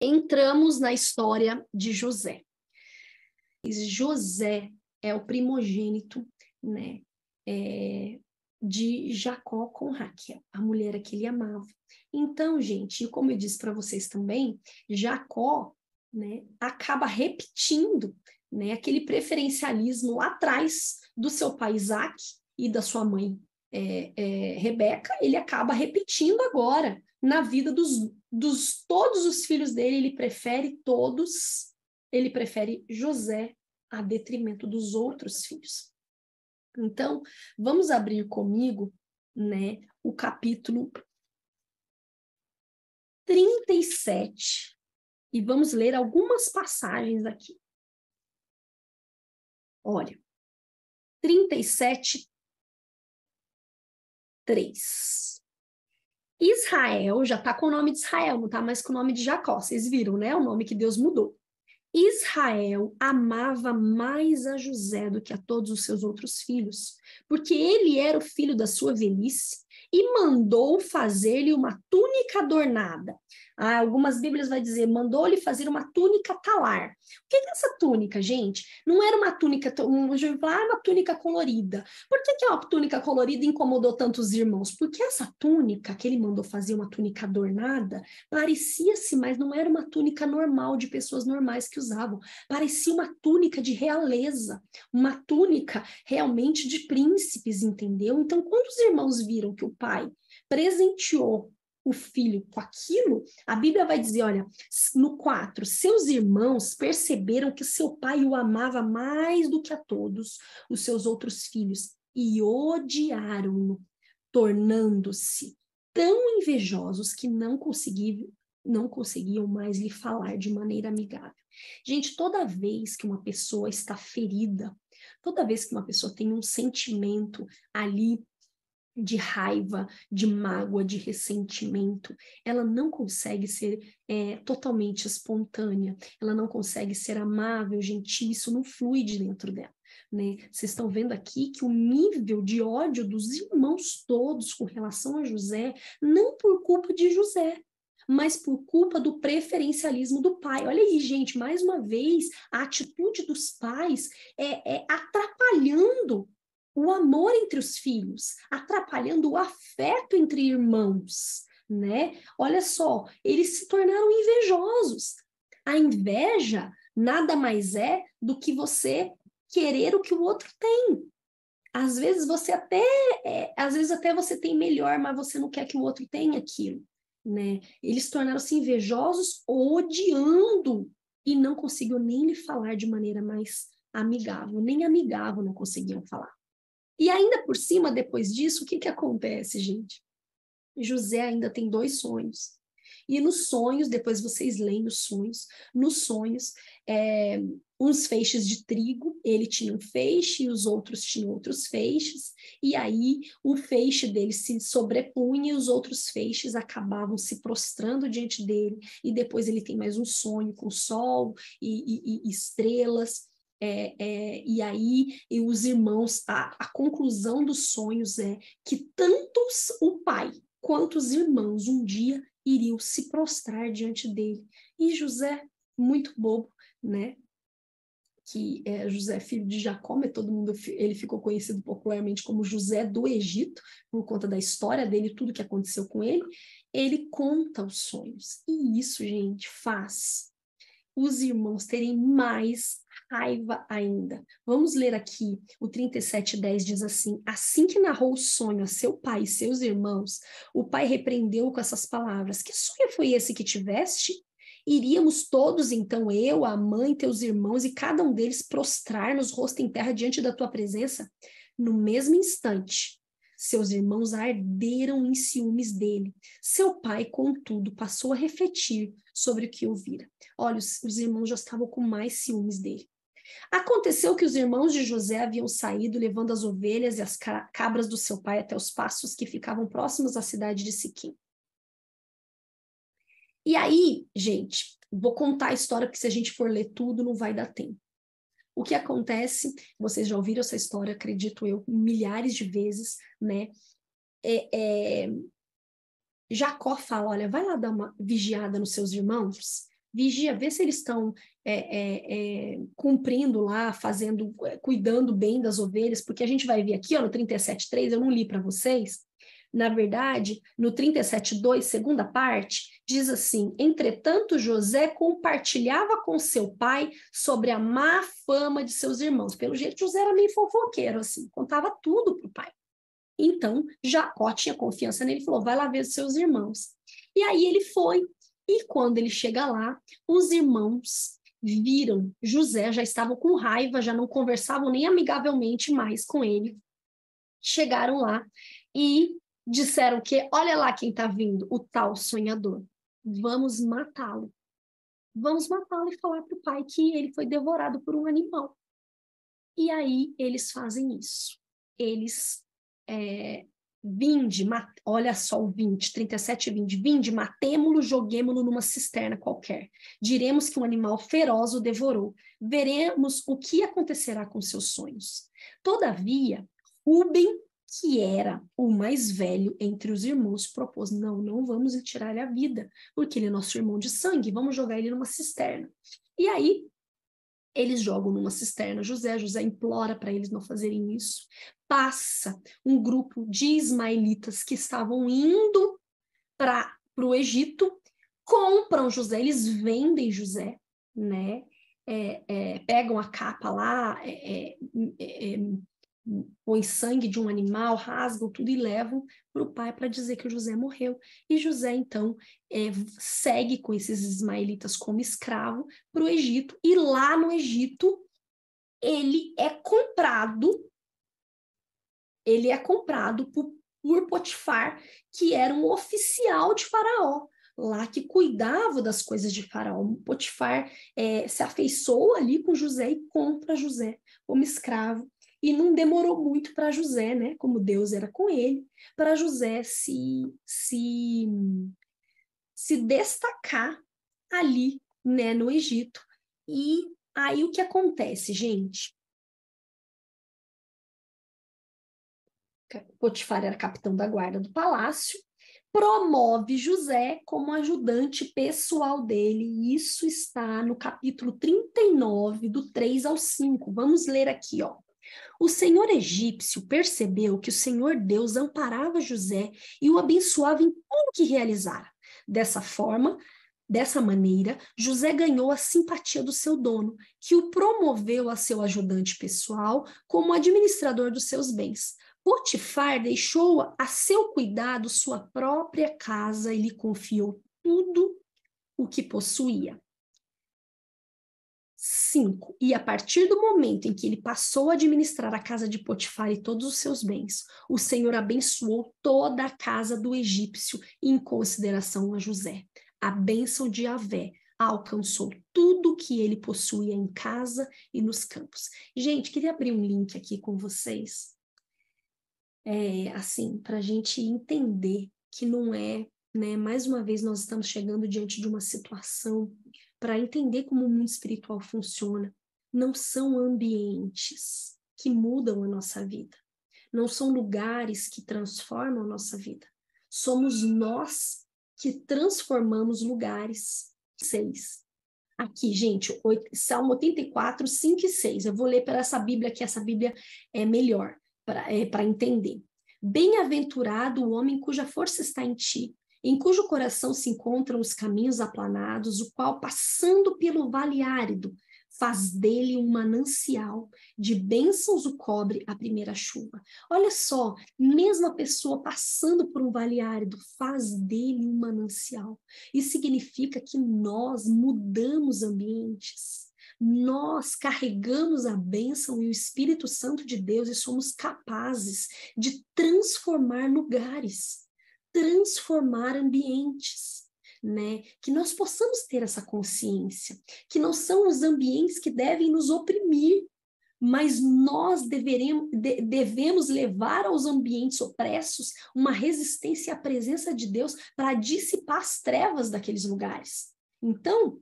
Entramos na história de José. José é o primogênito, né, de Jacó com Raquel, a mulher a que ele amava. Então, gente, como eu disse para vocês também, Jacó, né, acaba repetindo, né, aquele preferencialismo lá atrás do seu pai Isaac e da sua mãe Rebeca. Ele acaba repetindo agora na vida dos todos os filhos dele. Ele prefere José a detrimento dos outros filhos. Então, vamos abrir comigo, né, o capítulo 37 e vamos ler algumas passagens aqui. Olha, 37, 3. Israel já está com o nome de Israel, não está mais com o nome de Jacó. Vocês viram, né? O nome que Deus mudou. Israel amava mais a José do que a todos os seus outros filhos, porque ele era o filho da sua velhice e mandou fazer-lhe uma túnica adornada. Algumas Bíblias vai dizer, mandou-lhe fazer uma túnica talar. O que é essa túnica, gente? Não era uma túnica, uma túnica colorida. Por que uma túnica colorida incomodou tantos irmãos? Porque essa túnica que ele mandou fazer, uma túnica adornada, parecia-se, mas não era uma túnica normal de pessoas normais que usavam. Parecia uma túnica de realeza, uma túnica realmente de príncipes, entendeu? Então, quando os irmãos viram que o pai presenteou o filho com aquilo, a Bíblia vai dizer, olha, no 4, seus irmãos perceberam que seu pai o amava mais do que a todos os seus outros filhos e odiaram-no, tornando-se tão invejosos que não conseguiam mais lhe falar de maneira amigável. Gente, toda vez que uma pessoa está ferida, toda vez que uma pessoa tem um sentimento ali de raiva, de mágoa, de ressentimento, ela não consegue ser totalmente espontânea, ela não consegue ser amável, gentil, isso não flui de dentro dela. Né? Vocês estão vendo aqui que o nível de ódio dos irmãos todos com relação a José, não por culpa de José, mas por culpa do preferencialismo do pai. Olha aí, gente, mais uma vez, a atitude dos pais atrapalhando o amor entre os filhos, atrapalhando o afeto entre irmãos, né? Olha só, eles se tornaram invejosos. A inveja nada mais é do que você querer o que o outro tem. Às vezes até você tem melhor, mas você não quer que o outro tenha aquilo, né? Eles tornaram-se invejosos, odiando, e não conseguiam nem lhe falar de maneira mais amigável, nem amigável não conseguiam falar. E ainda por cima, depois disso, o que acontece, gente? José ainda tem 2 sonhos. E nos sonhos, depois vocês leem os sonhos, nos sonhos, uns feixes de trigo, ele tinha um feixe e os outros tinham outros feixes, e aí o feixe dele se sobrepunha e os outros feixes acabavam se prostrando diante dele, e depois ele tem mais um sonho com sol e estrelas. E aí e os irmãos, a conclusão dos sonhos é que tanto o pai quanto os irmãos um dia iriam se prostrar diante dele. E José, muito bobo, né? Que José, filho de Jacó, mas ele ficou conhecido popularmente como José do Egito, por conta da história dele, tudo que aconteceu com ele. Ele conta os sonhos. E isso, gente, faz os irmãos terem mais raiva ainda. Vamos ler aqui, o 37:10 diz assim: assim que narrou o sonho a seu pai e seus irmãos, o pai repreendeu com essas palavras: que sonho foi esse que tiveste? Iríamos todos, então, eu, a mãe, teus irmãos, e cada um deles prostrar-nos rosto em terra diante da tua presença? No mesmo instante, seus irmãos arderam em ciúmes dele. Seu pai, contudo, passou a refletir sobre o que ouvira. Olha, os irmãos já estavam com mais ciúmes dele. Aconteceu que os irmãos de José haviam saído, levando as ovelhas e as cabras do seu pai até os pastos que ficavam próximos à cidade de Siquém. E aí, gente, vou contar a história, porque se a gente for ler tudo, não vai dar tempo. O que acontece, vocês já ouviram essa história, acredito eu, milhares de vezes, né? Jacó fala, olha, vai lá dar uma vigiada nos seus irmãos, vigia, vê se eles estão cumprindo lá, cuidando bem das ovelhas, porque a gente vai ver aqui, ó, no 37:3, eu não li para vocês, na verdade, no 37:2, segunda parte, diz assim: entretanto, José compartilhava com seu pai sobre a má fama de seus irmãos. Pelo jeito, José era meio fofoqueiro, assim, contava tudo para o pai. Então, Jacó tinha confiança nele e falou: vai lá ver os seus irmãos. E aí ele foi, e quando ele chega lá, os irmãos viram José, já estavam com raiva, já não conversavam nem amigavelmente mais com ele. Chegaram lá e disseram que, olha lá quem está vindo, o tal sonhador. Vamos matá-lo. Vamos matá-lo e falar para o pai que ele foi devorado por um animal. E aí eles fazem isso. Eles olha só o 37:20, vinde, matemo-lo, joguemo-lo numa cisterna qualquer. Diremos que um animal feroz o devorou. Veremos o que acontecerá com seus sonhos. Todavia, Rúben, que era o mais velho entre os irmãos, propôs: não vamos tirar-lhe a vida, porque ele é nosso irmão de sangue, vamos jogar ele numa cisterna. E aí, eles jogam numa cisterna José implora para eles não fazerem isso. Passa um grupo de ismaelitas que estavam indo para o Egito, compram José, eles vendem José, né? Pegam a capa lá, põe sangue de um animal, rasgam tudo e levam para o pai para dizer que o José morreu. E José, então, segue com esses ismaelitas como escravo para o Egito. E lá no Egito, ele é comprado por Potifar, que era um oficial de Faraó, lá que cuidava das coisas de Faraó. Potifar se afeiçoou ali com José e compra José como escravo. E não demorou muito para José, né? Como Deus era com ele, para José se destacar ali, né, no Egito. E aí o que acontece, gente? Potifar era capitão da guarda do palácio, promove José como ajudante pessoal dele. E isso está no capítulo 39, do 3 ao 5. Vamos ler aqui, ó. O senhor egípcio percebeu que o Senhor Deus amparava José e o abençoava em tudo que realizara. Dessa maneira, José ganhou a simpatia do seu dono, que o promoveu a seu ajudante pessoal como administrador dos seus bens. Potifar deixou a seu cuidado sua própria casa e lhe confiou tudo o que possuía. 5. E a partir do momento em que ele passou a administrar a casa de Potifar e todos os seus bens, o Senhor abençoou toda a casa do egípcio em consideração a José. A bênção de Yahvé alcançou tudo que ele possuía em casa e nos campos. Gente, queria abrir um link aqui com vocês, assim, para a gente entender que não é, né? Mais uma vez nós estamos chegando diante de uma situação para entender como o mundo espiritual funciona. Não são ambientes que mudam a nossa vida. Não são lugares que transformam a nossa vida. Somos nós que transformamos lugares. 6. Aqui, gente, Salmo 84, 5 e 6. Eu vou ler para essa Bíblia, que essa Bíblia é melhor para entender. Bem-aventurado o homem cuja força está em ti, em cujo coração se encontram os caminhos aplanados, o qual, passando pelo vale árido, faz dele um manancial, de bênçãos o cobre a primeira chuva. Olha só, mesmo a pessoa passando por um vale árido, faz dele um manancial. Isso significa que nós mudamos ambientes. Nós carregamos a bênção e o Espírito Santo de Deus e somos capazes de transformar lugares, transformar ambientes, né? Que nós possamos ter essa consciência, que não são os ambientes que devem nos oprimir, mas nós devemos levar aos ambientes opressos uma resistência à presença de Deus para dissipar as trevas daqueles lugares. Então,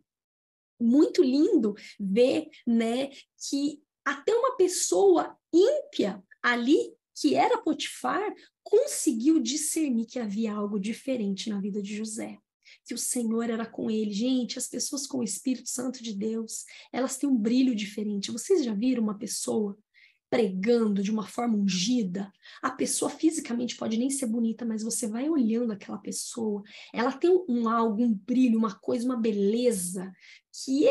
muito lindo ver, né, que até uma pessoa ímpia ali, que era Potifar, conseguiu discernir que havia algo diferente na vida de José, que o Senhor era com ele. Gente, as pessoas com o Espírito Santo de Deus, elas têm um brilho diferente. Vocês já viram uma pessoa pregando de uma forma ungida? A pessoa fisicamente pode nem ser bonita, mas você vai olhando aquela pessoa, ela tem algo, um brilho, uma coisa, uma beleza que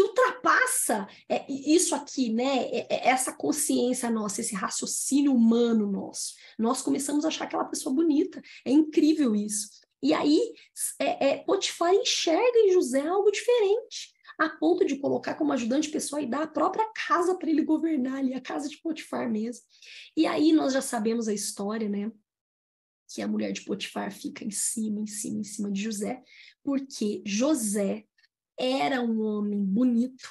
ultrapassa isso aqui, né? Essa consciência nossa, esse raciocínio humano nosso. Nós começamos a achar aquela pessoa bonita. É incrível isso. E aí, Potifar enxerga em José algo diferente, a ponto de colocar como ajudante pessoal e dar a própria casa para ele governar ali, a casa de Potifar mesmo. E aí nós já sabemos a história, né? Que a mulher de Potifar fica em cima de José, porque José era um homem bonito,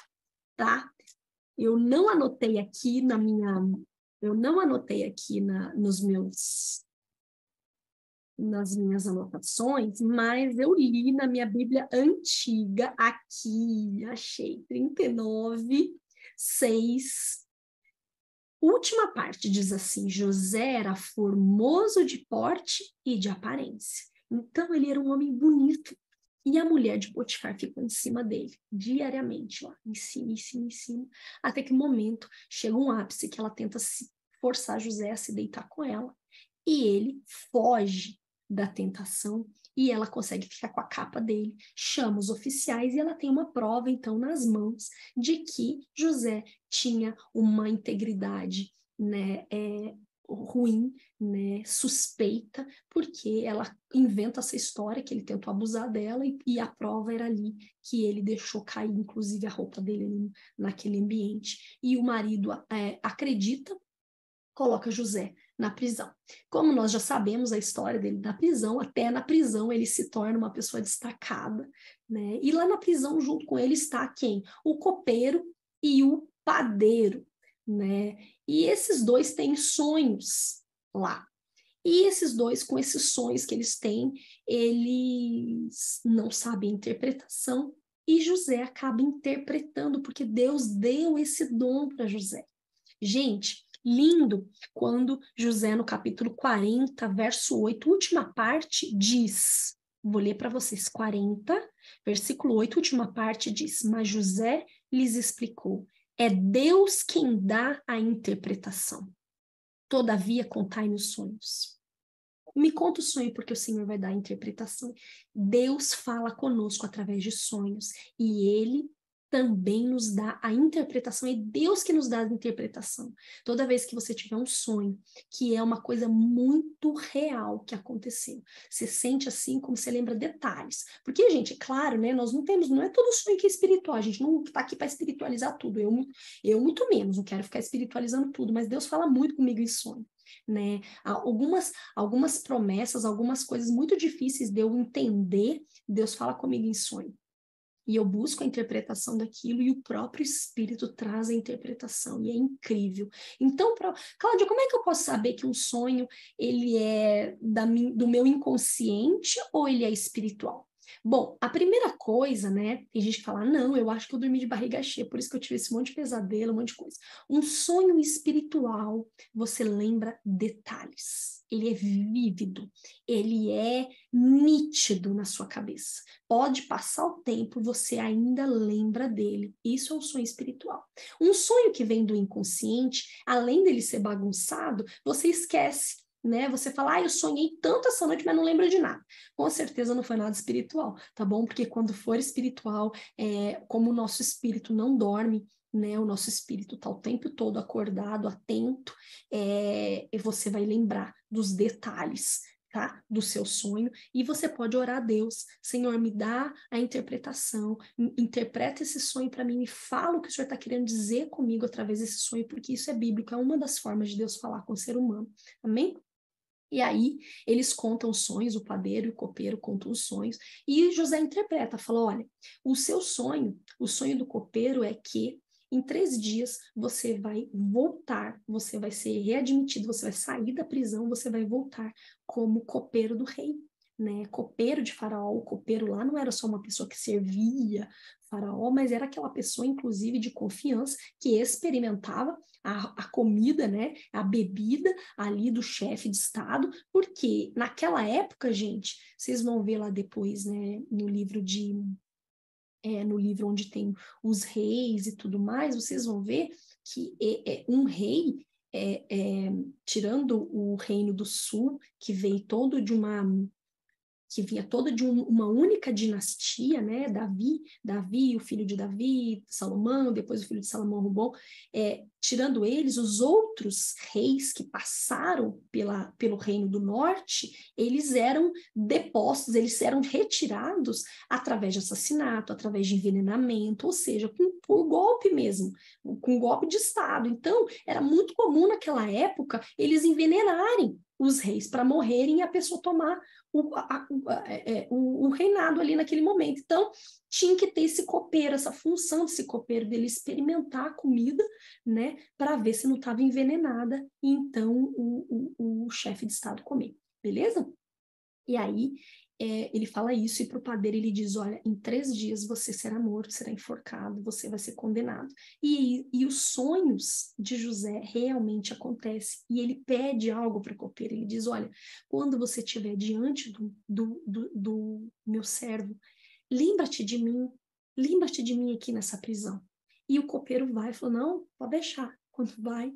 tá? Eu não anotei aqui nas minhas anotações, mas eu li na minha Bíblia antiga, aqui, achei, 39, 6. Última parte diz assim: José era formoso de porte e de aparência. Então, ele era um homem bonito. E a mulher de Potifar ficou em cima dele, diariamente, ó, em cima, até que um momento chega um ápice que ela tenta forçar José a se deitar com ela. E ele foge da tentação e ela consegue ficar com a capa dele, chama os oficiais e ela tem uma prova, então, nas mãos de que José tinha uma integridade, né, ruim, né, suspeita, porque ela inventa essa história que ele tentou abusar dela e a prova era ali que ele deixou cair, inclusive, a roupa dele ali naquele ambiente. E o marido acredita, coloca José na prisão. Como nós já sabemos a história dele na prisão, até na prisão ele se torna uma pessoa destacada, né? E lá na prisão junto com ele está quem? O copeiro e o padeiro, né? E esses dois têm sonhos lá. E esses dois, com esses sonhos que eles têm, eles não sabem a interpretação e José acaba interpretando, porque Deus deu esse dom para José. Gente, lindo quando José, no capítulo 40, verso 8, última parte, diz, vou ler para vocês, 40, versículo 8, última parte diz: mas José lhes explicou, é Deus quem dá a interpretação. Todavia, contai-me os sonhos. Me conta o sonho, porque o Senhor vai dar a interpretação. Deus fala conosco através de sonhos, e Ele também nos dá a interpretação, é Deus que nos dá a interpretação. Toda vez que você tiver um sonho, que é uma coisa muito real que aconteceu, você sente assim como você lembra detalhes. Porque, gente, é claro, né, nós não é todo sonho que é espiritual, a gente não está aqui para espiritualizar tudo, eu muito menos, não quero ficar espiritualizando tudo, mas Deus fala muito comigo em sonho. Né? Algumas promessas, algumas coisas muito difíceis de eu entender, Deus fala comigo em sonho. E eu busco a interpretação daquilo e o próprio Espírito traz a interpretação, e é incrível. Então, Cláudia, como é que eu posso saber que um sonho ele é do meu inconsciente ou ele é espiritual? Bom, a primeira coisa, né? Tem gente que fala, não, eu acho que eu dormi de barriga cheia, por isso que eu tive esse monte de pesadelo, um monte de coisa. Um sonho espiritual, você lembra detalhes. Ele é vívido, ele é nítido na sua cabeça. Pode passar o tempo, você ainda lembra dele. Isso é um sonho espiritual. Um sonho que vem do inconsciente, além dele ser bagunçado, você esquece. Né? Você fala, eu sonhei tanto essa noite, mas não lembro de nada. Com certeza não foi nada espiritual, tá bom? Porque quando for espiritual, como o nosso espírito não dorme, né? O nosso espírito está o tempo todo acordado, atento, e você vai lembrar dos detalhes, tá? Do seu sonho, e você pode orar a Deus, Senhor, me dá a interpretação, interpreta esse sonho para mim, me fala o que o Senhor está querendo dizer comigo através desse sonho, porque isso é bíblico, é uma das formas de Deus falar com o ser humano, amém? E aí, eles contam os sonhos, o padeiro e o copeiro contam os sonhos, e José interpreta, fala, olha, o seu sonho, o sonho do copeiro é que em 3 dias você vai voltar, você vai ser readmitido, você vai sair da prisão, você vai voltar como copeiro do rei. né, copeiro de Faraó. O copeiro lá não era só uma pessoa que servia Faraó, mas era aquela pessoa, inclusive, de confiança, que experimentava a comida, né, a bebida ali do chefe de Estado, porque naquela época, gente, vocês vão ver lá depois, né, no livro onde tem os reis e tudo mais, vocês vão ver que um rei, tirando o reino do sul, que veio todo de que vinha toda de uma única dinastia, né? Davi, o filho de Davi, Salomão, depois o filho de Salomão, Robão, tirando eles, os outros reis que passaram pelo reino do norte, eles eram depostos, eles eram retirados através de assassinato, através de envenenamento, ou seja, por golpe mesmo, com golpe de Estado. Então, era muito comum naquela época eles envenenarem os reis para morrerem e a pessoa tomar o reinado ali naquele momento. Então, tinha que ter esse copeiro, essa função desse copeiro, dele experimentar a comida, né, para ver se não estava envenenada, e então o chefe de Estado comer, beleza? E aí, ele fala isso, e para o padeiro ele diz, olha, em 3 dias você será morto, será enforcado, você vai ser condenado. E os sonhos de José realmente acontecem, e ele pede algo para o copeiro, ele diz, olha, quando você estiver diante do meu servo, lembra-te de mim aqui nessa prisão. E o copeiro vai e falou, não, pode deixar. Quando vai,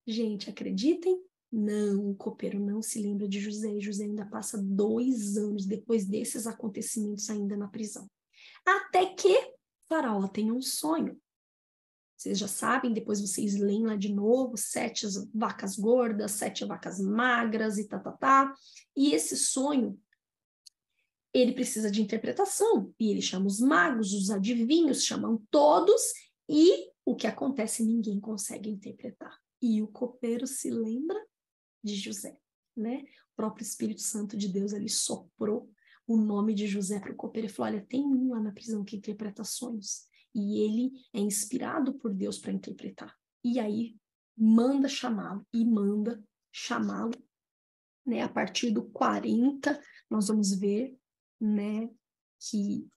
gente, acreditem, não, o copeiro não se lembra de José, e José ainda passa 2 anos depois desses acontecimentos ainda na prisão. Até que Faraó tem um sonho. Vocês já sabem, depois vocês leem lá de novo, 7 vacas gordas, 7 vacas magras e tá. E esse sonho, ele precisa de interpretação, e ele chama os magos, os adivinhos, chamam todos, e o que acontece ninguém consegue interpretar. E o copeiro se lembra de José, né? O próprio Espírito Santo de Deus ali soprou o nome de José para o copeiro e falou, olha, tem um lá na prisão que interpreta sonhos, e ele é inspirado por Deus para interpretar. E aí manda chamá-lo, né? A partir do 40, nós vamos ver, né, que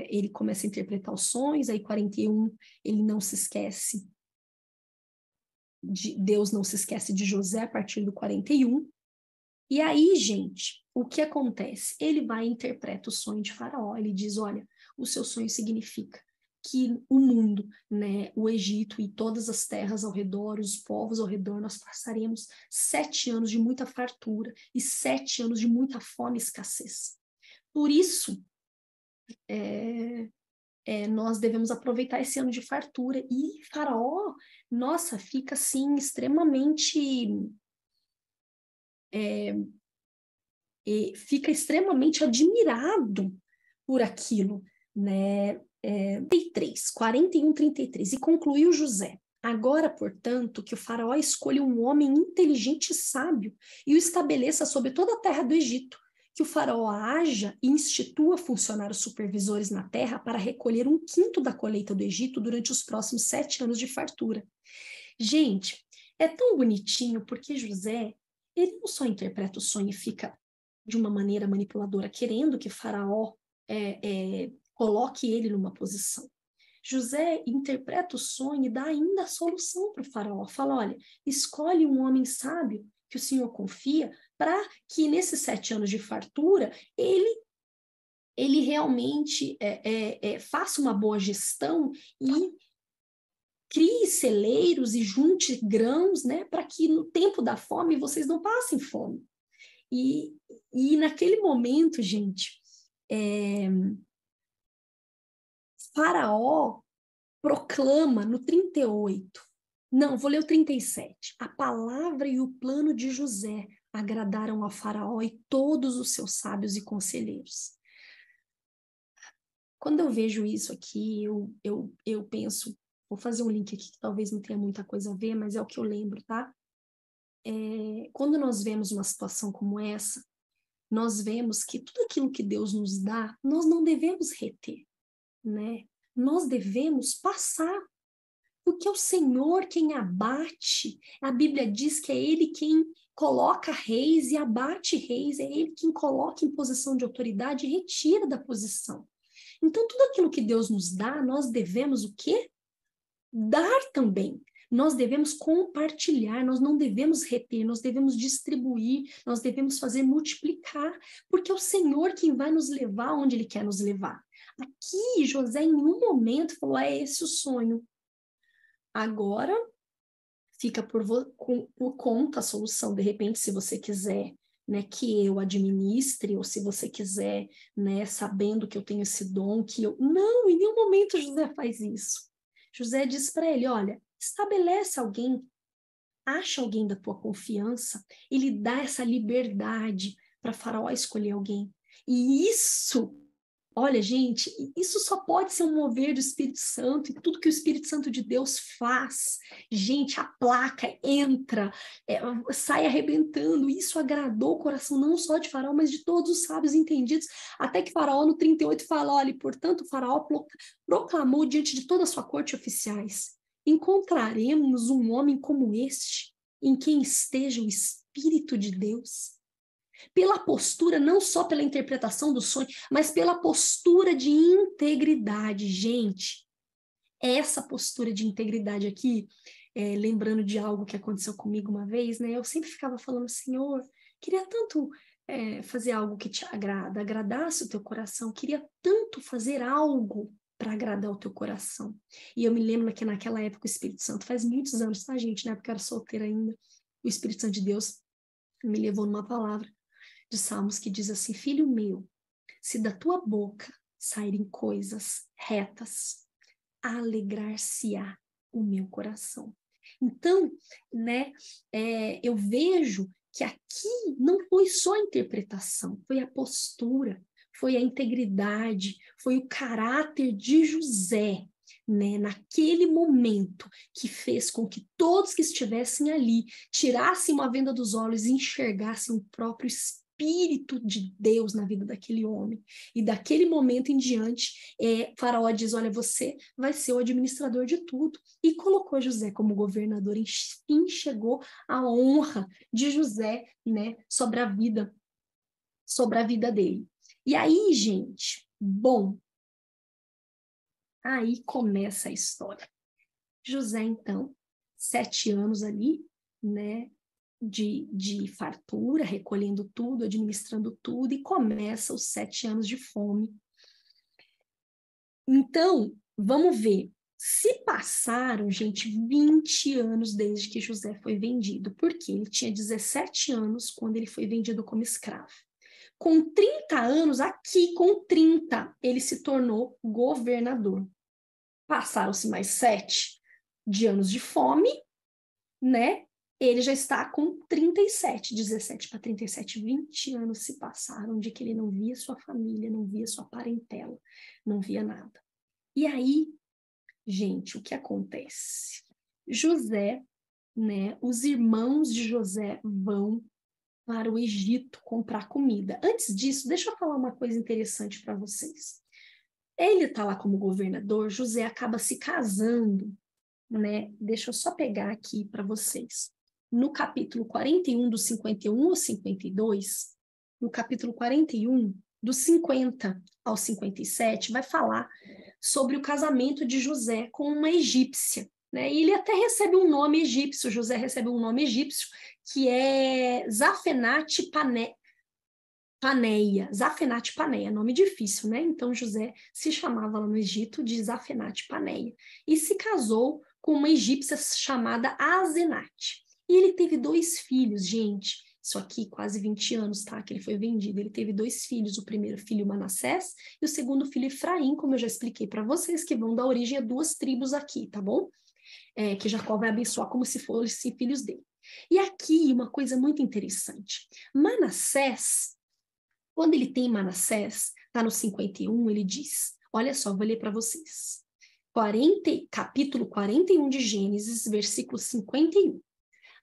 ele começa a interpretar os sonhos, aí 41 ele não se esquece Deus não se esquece de José a partir do 41. E aí, gente, o que acontece? Ele vai e interpreta o sonho de Faraó. Ele diz, olha, o seu sonho significa que o mundo, né, o Egito e todas as terras ao redor, os povos ao redor, nós passaremos 7 anos de muita fartura e 7 anos de muita fome e escassez. Por isso, nós devemos aproveitar esse ano de fartura. E Faraó, nossa, fica assim extremamente admirado por aquilo, né? 41, 33, e concluiu José. Agora, portanto, que o faraó escolha um homem inteligente e sábio e o estabeleça sobre toda a terra do Egito, que o faraó haja e institua funcionários supervisores na terra para recolher 1/5 da colheita do Egito durante os próximos 7 anos de fartura. Gente, é tão bonitinho porque José, ele não só interpreta o sonho e fica de uma maneira manipuladora, querendo que Faraó coloque ele numa posição. José interpreta o sonho e dá ainda a solução para o Faraó. Fala, olha, escolhe um homem sábio que o Senhor confia para que nesses 7 anos de fartura ele realmente faça uma boa gestão e crie celeiros e junte grãos, né, para que no tempo da fome vocês não passem fome. E naquele momento, gente, Faraó proclama no 38, não, vou ler o 37, a palavra e o plano de José agradaram a Faraó e todos os seus sábios e conselheiros. Quando eu vejo isso aqui, eu penso, vou fazer um link aqui que talvez não tenha muita coisa a ver, mas é o que eu lembro, tá? Quando nós vemos uma situação como essa, nós vemos que tudo aquilo que Deus nos dá, nós não devemos reter, né? Nós devemos passar, porque é o Senhor quem abate. A Bíblia diz que é Ele quem coloca reis e abate reis, é ele quem coloca em posição de autoridade e retira da posição. Então, tudo aquilo que Deus nos dá, nós devemos o quê? Dar também. Nós devemos compartilhar, nós não devemos reter, nós devemos distribuir, nós devemos fazer multiplicar, porque é o Senhor quem vai nos levar onde Ele quer nos levar. Aqui, José, em um momento, falou, é esse o sonho. Agora, fica por conta a solução. De repente, se você quiser, né, que eu administre, ou se você quiser, né, sabendo que eu tenho esse dom, que eu... Não, em nenhum momento José faz isso. José diz para ele, olha, estabelece alguém, acha alguém da tua confiança, ele dá essa liberdade para Faraó escolher alguém. E isso, olha, gente, isso só pode ser um mover do Espírito Santo, e tudo que o Espírito Santo de Deus faz, gente, a placa entra, sai arrebentando. Isso agradou o coração não só de Faraó, mas de todos os sábios entendidos, até que Faraó no 38 fala, olha, portanto, Faraó proclamou diante de toda a sua corte oficiais, encontraremos um homem como este, em quem esteja o Espírito de Deus? Pela postura, não só pela interpretação do sonho, mas pela postura de integridade. Gente, essa postura de integridade aqui, lembrando de algo que aconteceu comigo uma vez, né? Eu sempre ficava falando, Senhor, queria tanto fazer algo que te agrada, agradasse o teu coração, queria tanto fazer algo para agradar o teu coração. E eu me lembro que naquela época o Espírito Santo, faz muitos anos, tá, gente? Na época eu era solteira ainda, o Espírito Santo de Deus me levou numa palavra de Salmos que diz assim, filho meu, se da tua boca saírem coisas retas, alegrar-se-á o meu coração. Então, né, eu vejo que aqui não foi só a interpretação, foi a postura, foi a integridade, foi o caráter de José, né, naquele momento que fez com que todos que estivessem ali tirassem uma venda dos olhos e enxergassem o próprio Espírito de Deus na vida daquele homem. E daquele momento em diante, Faraó diz, olha, você vai ser o administrador de tudo. E colocou José como governador. Enfim, chegou a honra de José, né, sobre a vida dele. E aí, gente, bom, aí começa a história. José, então, 7 anos ali, né, de fartura, recolhendo tudo, administrando tudo, e começa os 7 anos de fome. Então, vamos ver. Se passaram, gente, 20 anos desde que José foi vendido, porque ele tinha 17 anos quando ele foi vendido como escravo. Com 30 anos, aqui com 30, ele se tornou governador. Passaram-se mais 7 de anos de fome, né? Ele já está com 37, 17 para 37, 20 anos se passaram de que ele não via sua família, não via sua parentela, não via nada. E aí, gente, o que acontece? José, né, os irmãos de José vão para o Egito comprar comida. Antes disso, deixa eu falar uma coisa interessante para vocês. Ele está lá como governador, José acaba se casando, né? Deixa eu só pegar aqui para vocês. No capítulo 41, do 51 ao 52, no capítulo 41, do 50 ao 57, vai falar sobre o casamento de José com uma egípcia, né? E ele até recebe um nome egípcio, José recebe um nome egípcio, que é Zafenate Paneia, Zafenate Paneia, nome difícil, né? Então José se chamava lá no Egito de Zafenate Paneia e se casou com uma egípcia chamada Azenate. E ele teve 2 filhos, gente. Isso aqui, quase 20 anos, tá? Que ele foi vendido. Ele teve 2 filhos, o primeiro filho Manassés e o segundo filho Efraim, como eu já expliquei para vocês, que vão dar origem a 2 tribos aqui, tá bom? Que Jacó vai abençoar como se fossem filhos dele. E aqui, uma coisa muito interessante. Manassés, quando ele tem Manassés, tá no 51, ele diz, olha só, vou ler para vocês. Capítulo 41 de Gênesis, versículo 51.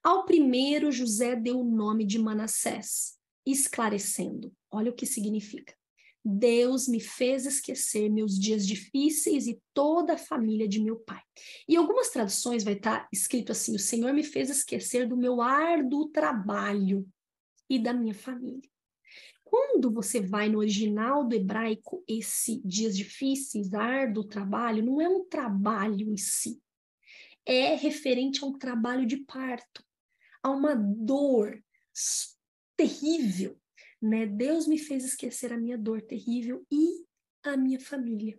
Ao primeiro, José deu o nome de Manassés, esclarecendo. Olha o que significa. Deus me fez esquecer meus dias difíceis e toda a família de meu pai. Em algumas traduções vai estar escrito assim: o Senhor me fez esquecer do meu árduo trabalho e da minha família. Quando você vai no original do hebraico, esse dias difíceis, árduo trabalho, não é um trabalho em si, é referente a um trabalho de parto, a uma dor terrível, né? Deus me fez esquecer a minha dor terrível e a minha família.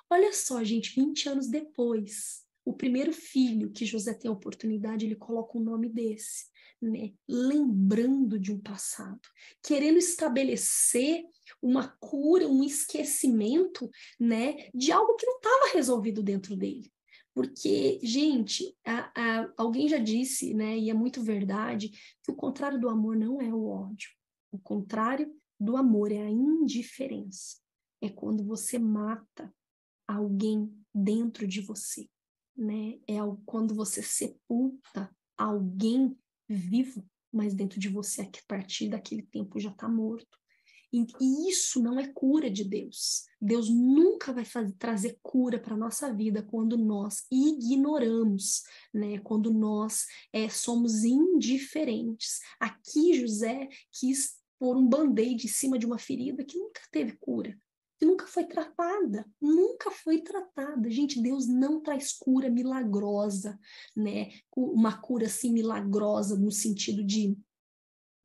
Olha só, gente, 20 anos depois, o primeiro filho que José tem a oportunidade, ele coloca um nome desse, né? Lembrando de um passado, querendo estabelecer uma cura, um esquecimento, né, de algo que não estava resolvido dentro dele. Porque, gente, alguém já disse, né, e é muito verdade, que o contrário do amor não é o ódio. O contrário do amor é a indiferença. É quando você mata alguém dentro de você, né? Quando você sepulta alguém vivo, mas dentro de você, a partir daquele tempo já está morto. E isso não é cura de Deus. Deus nunca vai trazer cura para a nossa vida quando nós ignoramos, né? Quando nós somos indiferentes. Aqui José quis pôr um band-aid em cima de uma ferida que nunca teve cura, que nunca foi tratada, nunca foi tratada. Gente, Deus não traz cura milagrosa, né? Uma cura assim milagrosa no sentido de,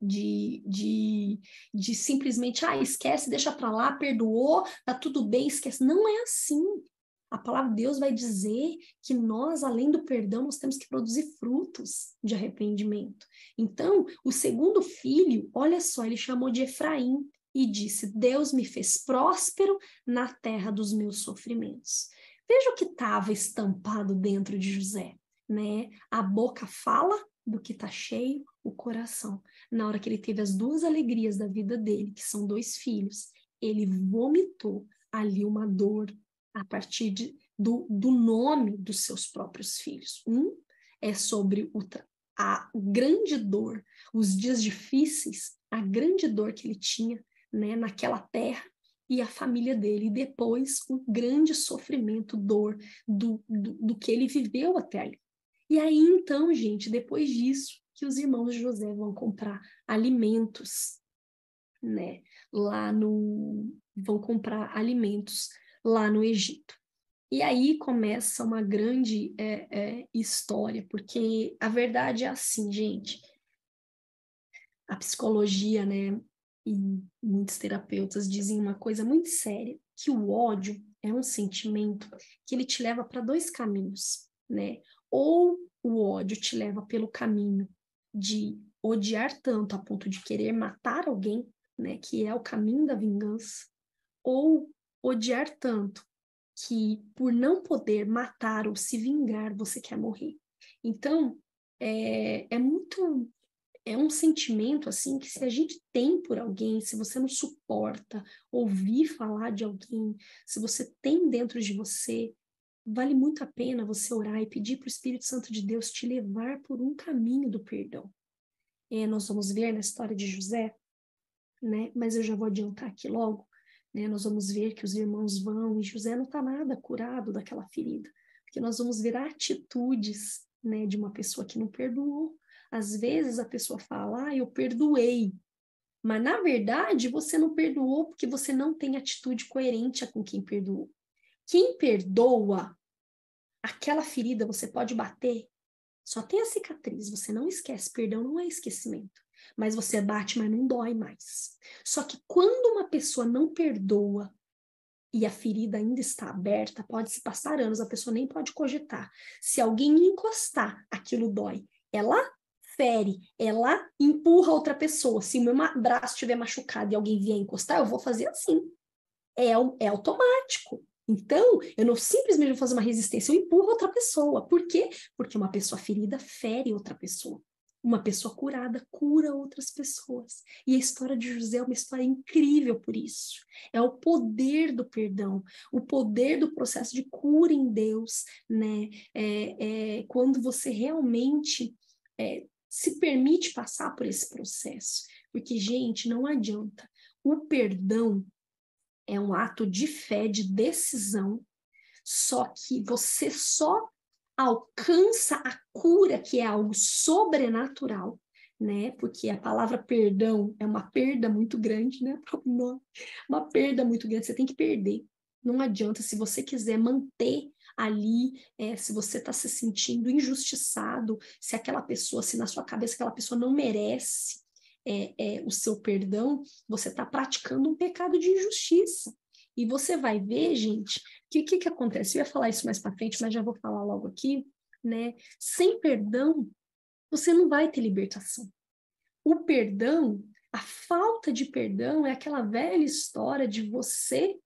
de, de simplesmente, esquece, deixa pra lá, perdoou, tá tudo bem, esquece. Não é assim. A palavra de Deus vai dizer que nós, além do perdão, nós temos que produzir frutos de arrependimento. Então, o segundo filho, olha só, ele chamou de Efraim e disse: Deus me fez próspero na terra dos meus sofrimentos. Veja o que estava estampado dentro de José, né? A boca fala do que está cheio o coração. Na hora que ele teve as duas alegrias da vida dele, que são 2 filhos, ele vomitou ali uma dor a partir do nome dos seus próprios filhos. É sobre a grande dor, os dias difíceis, a grande dor que ele tinha, né, naquela terra, e a família dele. E depois o grande sofrimento, dor do que ele viveu até ali. E aí, então, gente, depois disso, que os irmãos de José vão comprar alimentos, né? Vão comprar alimentos lá no Egito. E aí começa uma grande história, porque a verdade é assim, gente. A psicologia, né? E muitos terapeutas dizem uma coisa muito séria, que o ódio é um sentimento que ele te leva para 2 caminhos, né? Ou o ódio te leva pelo caminho de odiar tanto a ponto de querer matar alguém, né? Que é o caminho da vingança, ou odiar tanto que por não poder matar ou se vingar, você quer morrer. Então, é um sentimento assim que se a gente tem por alguém, se você não suporta ouvir falar de alguém, se você tem dentro de você, vale muito a pena você orar e pedir para o Espírito Santo de Deus te levar por um caminho do perdão. Nós vamos ver na história de José, né? Mas eu já vou adiantar aqui logo, né? Nós vamos ver que os irmãos vão e José não está nada curado daquela ferida, porque nós vamos ver atitudes, né, de uma pessoa que não perdoou. Às vezes a pessoa fala, eu perdoei, mas na verdade você não perdoou porque você não tem atitude coerente com quem perdoou. Quem perdoa, aquela ferida você pode bater, só tem a cicatriz, você não esquece, perdão não é esquecimento. Mas você bate, mas não dói mais. Só que quando uma pessoa não perdoa e a ferida ainda está aberta, pode se passar anos, a pessoa nem pode cogitar. Se alguém encostar, aquilo dói. Ela fere, ela empurra outra pessoa. Se o meu braço estiver machucado e alguém vier encostar, eu vou fazer assim. É automático. Então, eu não simplesmente vou fazer uma resistência, eu empurro outra pessoa. Por quê? Porque uma pessoa ferida fere outra pessoa. Uma pessoa curada cura outras pessoas. E a história de José é uma história incrível por isso. É o poder do perdão, o poder do processo de cura em Deus, né? Quando você realmente se permite passar por esse processo. Porque, gente, não adianta. O perdão É um ato de fé, de decisão, só que você só alcança a cura, que é algo sobrenatural, né? Porque a palavra perdão é uma perda muito grande, né? Uma perda muito grande, você tem que perder. Não adianta, se você quiser manter ali, se você está se sentindo injustiçado, se aquela pessoa, se na sua cabeça aquela pessoa não merece o seu perdão, você está praticando um pecado de injustiça. E você vai ver, gente, que o que acontece? Eu ia falar isso mais para frente, mas já vou falar logo aqui, né? Sem perdão, você não vai ter libertação. O perdão, a falta de perdão é aquela velha história de você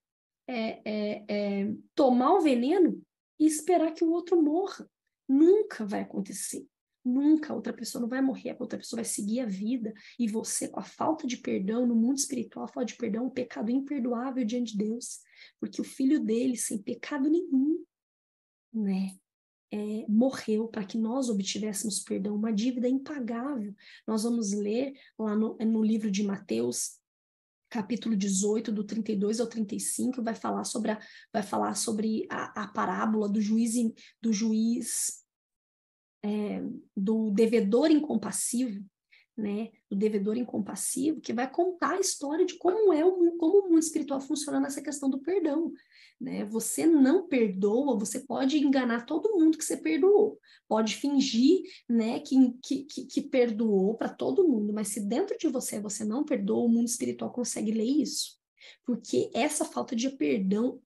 tomar o veneno e esperar que o outro morra. Nunca vai acontecer. Nunca a outra pessoa não vai morrer, a outra pessoa vai seguir a vida. E você, com a falta de perdão, no mundo espiritual, a falta de perdão é um pecado imperdoável diante de Deus. Porque o filho dele, sem pecado nenhum, né? Morreu para que nós obtivéssemos perdão, uma dívida impagável. Nós vamos ler lá no livro de Mateus, capítulo 18, do 32 ao 35, vai falar sobre a parábola do devedor incompassivo, né? Do devedor incompassivo, que vai contar a história de como o mundo espiritual funciona nessa questão do perdão, né? Você não perdoa, você pode enganar todo mundo que você perdoou, pode fingir, né, que perdoou para todo mundo, mas se dentro de você não perdoa, o mundo espiritual consegue ler isso, porque essa falta de perdão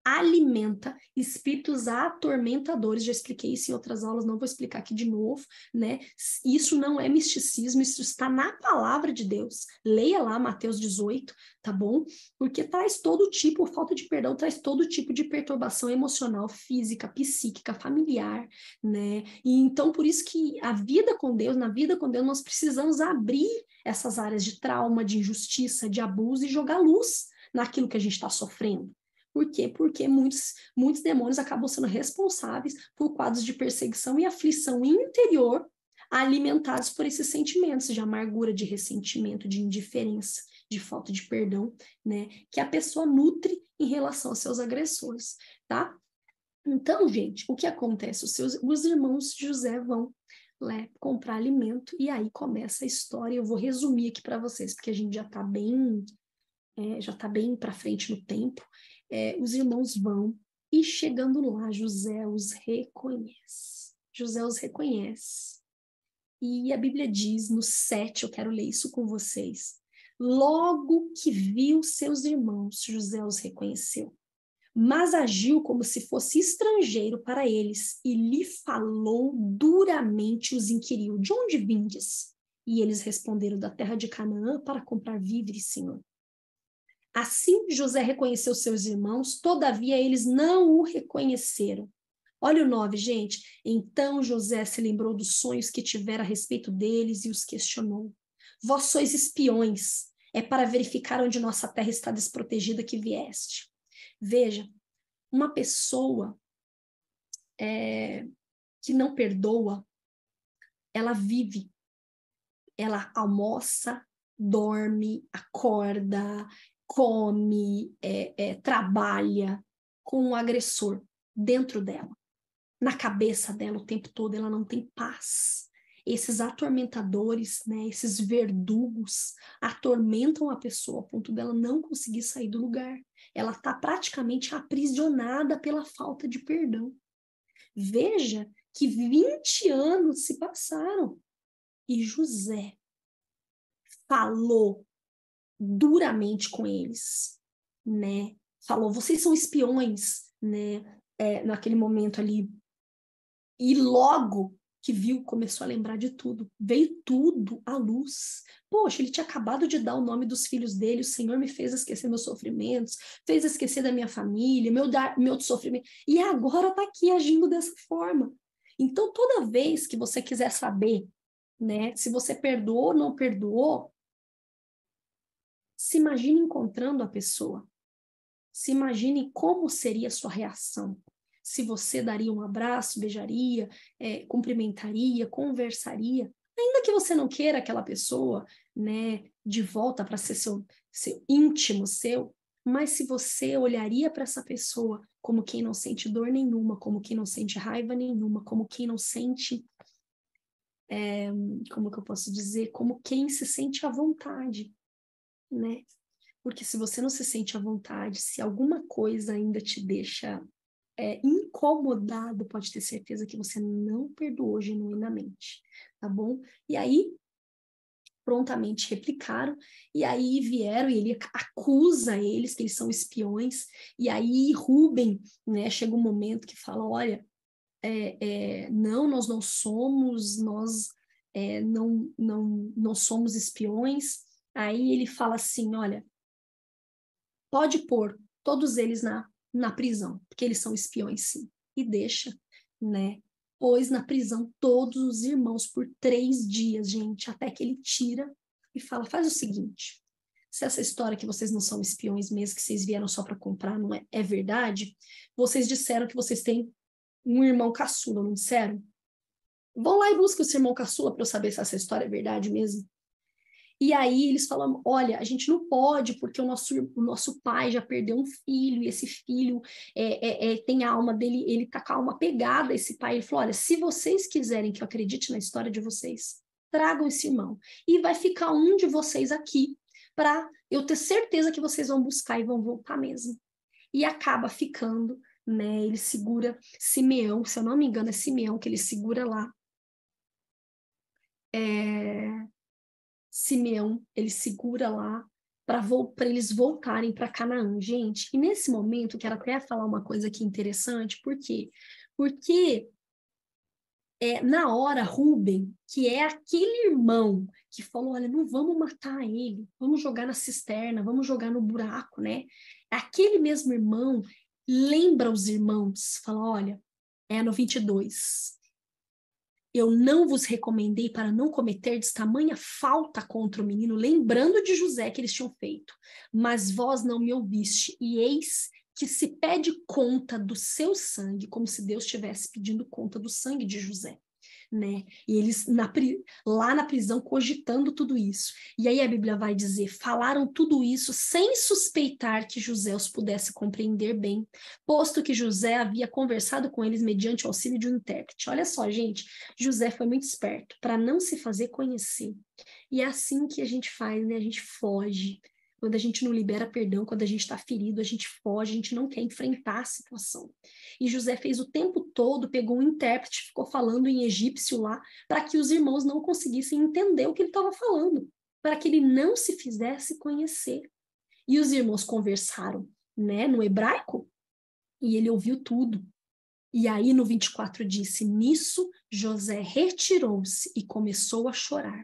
alimenta espíritos atormentadores. Já expliquei isso em outras aulas, não vou explicar aqui de novo, né? Isso não é misticismo, isso está na palavra de Deus. Leia lá Mateus 18, tá bom? Porque traz todo tipo, falta de perdão traz todo tipo de perturbação emocional, física, psíquica, familiar, né? E então por isso que na vida com Deus, nós precisamos abrir essas áreas de trauma, de injustiça, de abuso e jogar luz naquilo que a gente está sofrendo. Por quê? Porque muitos demônios acabam sendo responsáveis por quadros de perseguição e aflição interior alimentados por esses sentimentos de amargura, de ressentimento, de indiferença, de falta de perdão, né? Que a pessoa nutre em relação aos seus agressores, tá? Então, gente, o que acontece? Os irmãos de José vão comprar alimento e aí começa a história. Eu vou resumir aqui para vocês, porque a gente já está bem para frente no tempo. Os irmãos vão e chegando lá, José os reconhece. José os reconhece. E a Bíblia diz no 7, eu quero ler isso com vocês. Logo que viu seus irmãos, José os reconheceu, mas agiu como se fosse estrangeiro para eles e lhe falou duramente, os inquiriu: de onde vindes? E eles responderam: da terra de Canaã, para comprar víveres, Senhor. Assim José reconheceu seus irmãos, todavia eles não o reconheceram. Olha o 9, gente. Então José se lembrou dos sonhos que tivera a respeito deles e os questionou. Vós sois espiões, é para verificar onde nossa terra está desprotegida que vieste. Veja, uma pessoa que não perdoa, ela vive, ela almoça, dorme, acorda, come, trabalha com o agressor dentro dela. Na cabeça dela o tempo todo, ela não tem paz. Esses atormentadores, né, esses verdugos, atormentam a pessoa a ponto dela não conseguir sair do lugar. Ela está praticamente aprisionada pela falta de perdão. Veja que 20 anos se passaram e José falou duramente com eles, né? Falou: vocês são espiões, né? Naquele momento ali. E logo que viu, começou a lembrar de tudo. Veio tudo à luz. Poxa, ele tinha acabado de dar o nome dos filhos dele, o Senhor me fez esquecer meus sofrimentos, fez esquecer da minha família, meu sofrimento, e agora está aqui agindo dessa forma. Então, toda vez que você quiser saber, né, se você perdoou ou não perdoou, se imagine encontrando a pessoa. Se imagine como seria a sua reação. Se você daria um abraço, beijaria, cumprimentaria, conversaria. Ainda que você não queira aquela pessoa, né, de volta para ser seu íntimo seu, mas se você olharia para essa pessoa como quem não sente dor nenhuma, como quem não sente raiva nenhuma, como quem não sente, como que eu posso dizer, como quem se sente à vontade, né? Porque se você não se sente à vontade, se alguma coisa ainda te deixa incomodado, pode ter certeza que você não perdoou genuinamente, tá bom? E aí, prontamente replicaram, e aí vieram, e ele acusa eles que eles são espiões, e aí Rubem, né, chega um momento que fala, olha, não, nós não somos, nós não somos espiões. Aí ele fala assim, olha, pode pôr todos eles na prisão, porque eles são espiões, sim, e deixa, né? Pôs na prisão todos os irmãos por 3 dias, gente, até que ele tira e fala, faz o seguinte, se essa história que vocês não são espiões mesmo, que vocês vieram só para comprar, não é verdade, vocês disseram que vocês têm um irmão caçula, não disseram? Vão lá e busquem esse irmão caçula para eu saber se essa história é verdade mesmo. E aí eles falam, olha, a gente não pode, porque o nosso pai já perdeu um filho, e esse filho tem a alma dele, ele tá com a alma pegada a esse pai. Ele falou, olha, se vocês quiserem que eu acredite na história de vocês, tragam esse irmão. E vai ficar um de vocês aqui, para eu ter certeza que vocês vão buscar e vão voltar mesmo. E acaba ficando, né? Ele segura Simeão, se eu não me engano, é Simeão que ele segura lá. Simeão, ele segura lá para eles voltarem para Canaã, gente. E nesse momento, eu quero até falar uma coisa aqui interessante, por quê? Porque na hora, Rubem, que é aquele irmão que falou, olha, não vamos matar ele, vamos jogar na cisterna, vamos jogar no buraco, né? Aquele mesmo irmão lembra os irmãos, fala, olha, no 22, eu não vos recomendei para não cometerdes tamanha falta contra o menino, lembrando de José que eles tinham feito. Mas vós não me ouviste, e eis que se pede conta do seu sangue, como se Deus estivesse pedindo conta do sangue de José. Né? E eles lá na prisão cogitando tudo isso. E aí a Bíblia vai dizer, falaram tudo isso sem suspeitar que José os pudesse compreender bem, posto que José havia conversado com eles mediante o auxílio de um intérprete. Olha só, gente, José foi muito esperto para não se fazer conhecer. E é assim que a gente faz, né? A gente foge. Quando a gente não libera perdão, quando a gente está ferido, a gente foge, a gente não quer enfrentar a situação. E José fez o tempo todo, pegou um intérprete, ficou falando em egípcio lá, para que os irmãos não conseguissem entender o que ele estava falando, para que ele não se fizesse conhecer. E os irmãos conversaram, né, no hebraico, e ele ouviu tudo. E aí no 24 disse, nisso José retirou-se e começou a chorar.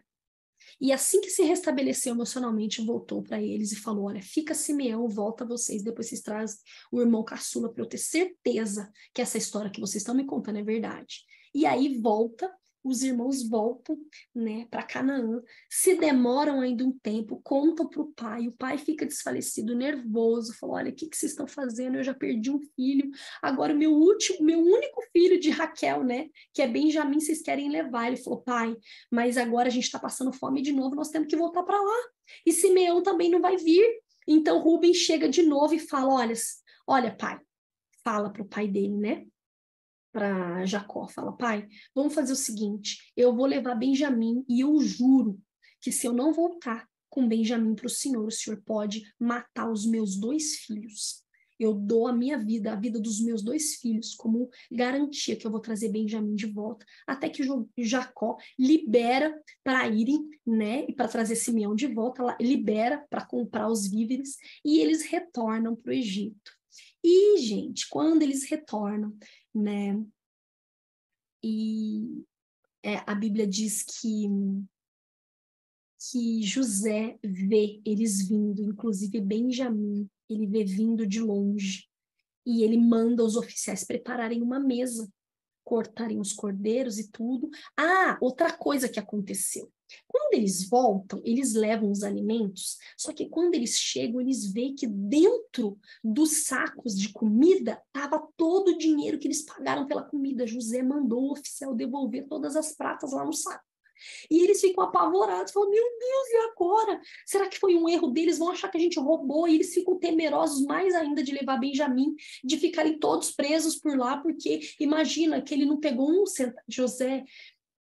E assim que se restabeleceu emocionalmente, voltou para eles e falou, olha, fica Simeão, volta vocês, depois vocês trazem o irmão caçula para eu ter certeza que essa história que vocês estão me contando é verdade. E aí volta, os irmãos voltam, né, para Canaã, se demoram ainda um tempo, contam para o pai fica desfalecido, nervoso, falou, olha, o que vocês estão fazendo? Eu já perdi um filho, agora o meu único filho de Raquel, né, que é Benjamim, vocês querem levar. Ele falou, pai, mas agora a gente está passando fome de novo, nós temos que voltar para lá. E Simeão também não vai vir. Então Rubem chega de novo e fala, olha pai, fala para o pai dele, né? Para Jacó, fala, pai, vamos fazer o seguinte, eu vou levar Benjamim e eu juro que se eu não voltar com Benjamim para o senhor pode matar os meus 2 filhos. Eu dou a minha vida, a vida dos meus 2 filhos, como garantia que eu vou trazer Benjamim de volta, até que Jacó libera para irem, né, e para trazer Simeão de volta, libera para comprar os víveres, e eles retornam para o Egito. E, gente, quando eles retornam, né, e a Bíblia diz que José vê eles vindo, inclusive Benjamim, ele vê vindo de longe, e ele manda os oficiais prepararem uma mesa, cortarem os cordeiros e tudo. Ah, outra coisa que aconteceu. Quando eles voltam, eles levam os alimentos, só que quando eles chegam, eles veem que dentro dos sacos de comida estava todo o dinheiro que eles pagaram pela comida. José mandou o oficial devolver todas as pratas lá no saco. E eles ficam apavorados, falam, meu Deus, e agora? Será que foi um erro deles? Vão achar que a gente roubou? E eles ficam temerosos mais ainda de levar Benjamim, de ficarem todos presos por lá, porque imagina que ele não pegou um centavo. José,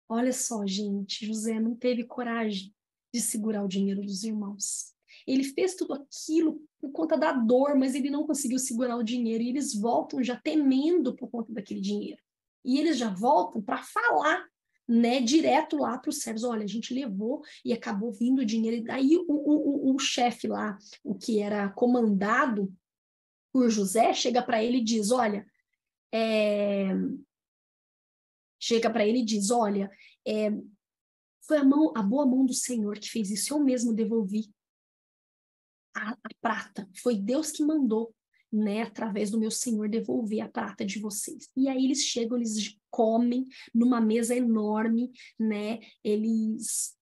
olha só, gente, José não teve coragem de segurar o dinheiro dos irmãos. Ele fez tudo aquilo por conta da dor, mas ele não conseguiu segurar o dinheiro. E eles voltam já temendo por conta daquele dinheiro. E eles já voltam para falar, né, direto lá para os servos. Olha, a gente levou e acabou vindo o dinheiro. E daí o chefe lá, o que era comandado por José, chega para ele e diz, olha, foi a boa mão do Senhor que fez isso, eu mesmo devolvi a prata. Foi Deus que mandou, né, através do meu Senhor, devolver a prata de vocês. E aí eles chegam, eles comem numa mesa enorme, né, eles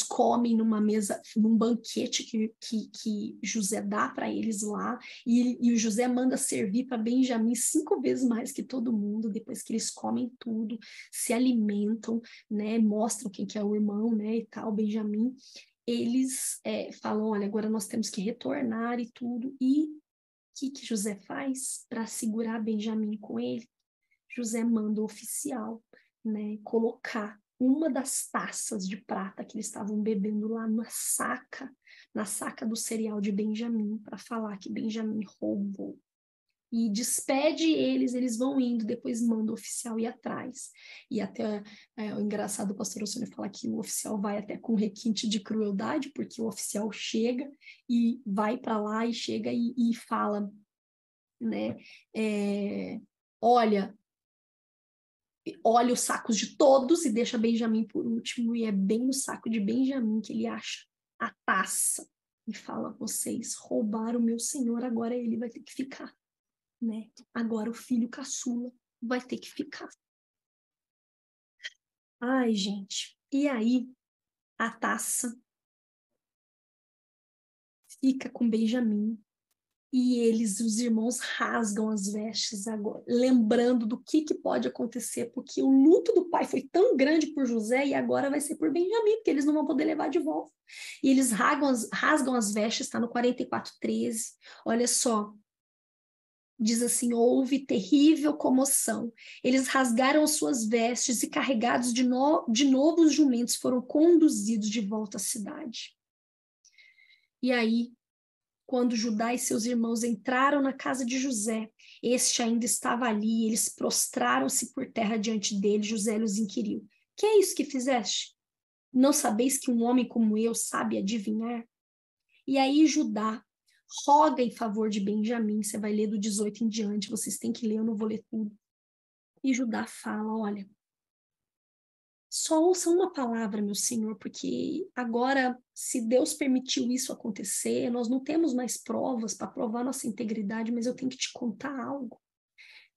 comem numa mesa, num banquete que José dá para eles lá, e o José manda servir para Benjamim 5 vezes mais que todo mundo, depois que eles comem tudo, se alimentam, né, mostram quem que é o irmão, né, e tal, Benjamim, eles falam, olha, agora nós temos que retornar e tudo, e o que José faz para segurar Benjamim com ele? José manda o oficial, né, colocar uma das taças de prata que eles estavam bebendo lá na saca do cereal de Benjamim, para falar que Benjamim roubou. E despede eles, eles vão indo, depois manda o oficial ir atrás. E até o engraçado, o pastor Ossônio fala que o oficial vai até com requinte de crueldade, porque o oficial chega e vai para lá e chega e fala, né, olha os sacos de todos e deixa Benjamim por último, e é bem no saco de Benjamim que ele acha a taça e fala, vocês roubaram o meu senhor, agora ele vai ter que ficar, né? Agora o filho caçula vai ter que ficar. Ai, gente, e aí a taça fica com Benjamim, e eles, os irmãos, rasgam as vestes agora, lembrando do que pode acontecer, porque o luto do pai foi tão grande por José e agora vai ser por Benjamim, porque eles não vão poder levar de volta. E eles rasgam as vestes, está no 44:13. Olha só, diz assim, houve terrível comoção. Eles rasgaram suas vestes e carregados de novo os jumentos foram conduzidos de volta à cidade. E aí, quando Judá e seus irmãos entraram na casa de José, este ainda estava ali, eles prostraram-se por terra diante dele. José lhes inquiriu: que é isso que fizeste? Não sabeis que um homem como eu sabe adivinhar? E aí Judá roga em favor de Benjamim, você vai ler do 18 em diante, vocês têm que ler, eu não vou ler tudo. E Judá fala, olha, só ouça uma palavra, meu Senhor, porque agora, se Deus permitiu isso acontecer, nós não temos mais provas para provar nossa integridade, mas eu tenho que te contar algo,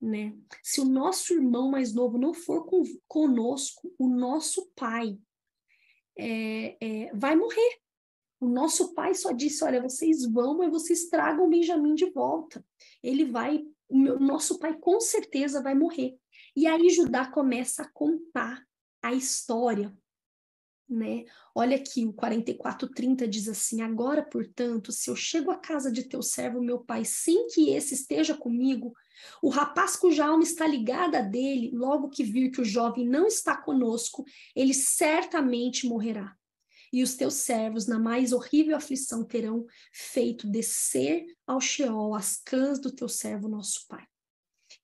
né? Se o nosso irmão mais novo não for conosco, o nosso pai vai morrer. O nosso pai só disse, olha, vocês vão, mas vocês tragam Benjamim de volta. Ele vai, o nosso pai com certeza vai morrer. E aí Judá começa a contar a história, né? Olha aqui, o 44:30 diz assim, agora, portanto, se eu chego à casa de teu servo, meu pai, sem que esse esteja comigo, o rapaz cuja alma está ligada a dele, logo que vir que o jovem não está conosco, ele certamente morrerá. E os teus servos, na mais horrível aflição, terão feito descer ao Sheol as cãs do teu servo, nosso pai.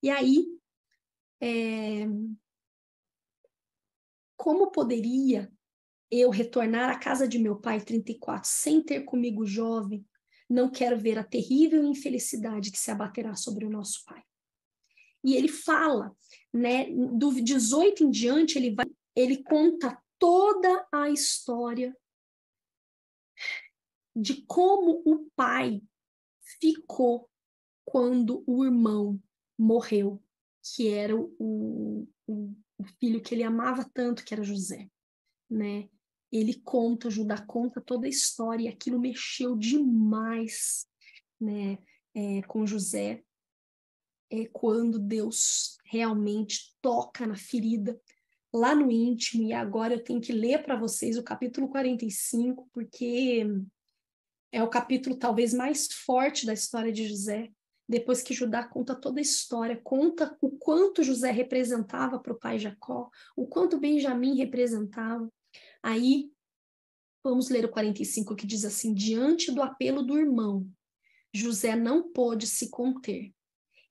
E aí, como poderia eu retornar à casa de meu pai, 34, sem ter comigo o jovem? Não quero ver a terrível infelicidade que se abaterá sobre o nosso pai. E ele fala, né, do 18 em diante, ele conta toda a história de como o pai ficou quando o irmão morreu, que era o filho que ele amava tanto, que era José, né? Ele conta, Judá conta toda a história, e aquilo mexeu demais, né, com José, quando Deus realmente toca na ferida, lá no íntimo, e agora eu tenho que ler para vocês o capítulo 45, porque é o capítulo talvez mais forte da história de José. Depois que Judá conta toda a história, conta o quanto José representava para o pai Jacó, o quanto Benjamim representava. Aí, vamos ler o 45, que diz assim: diante do apelo do irmão, José não pôde se conter,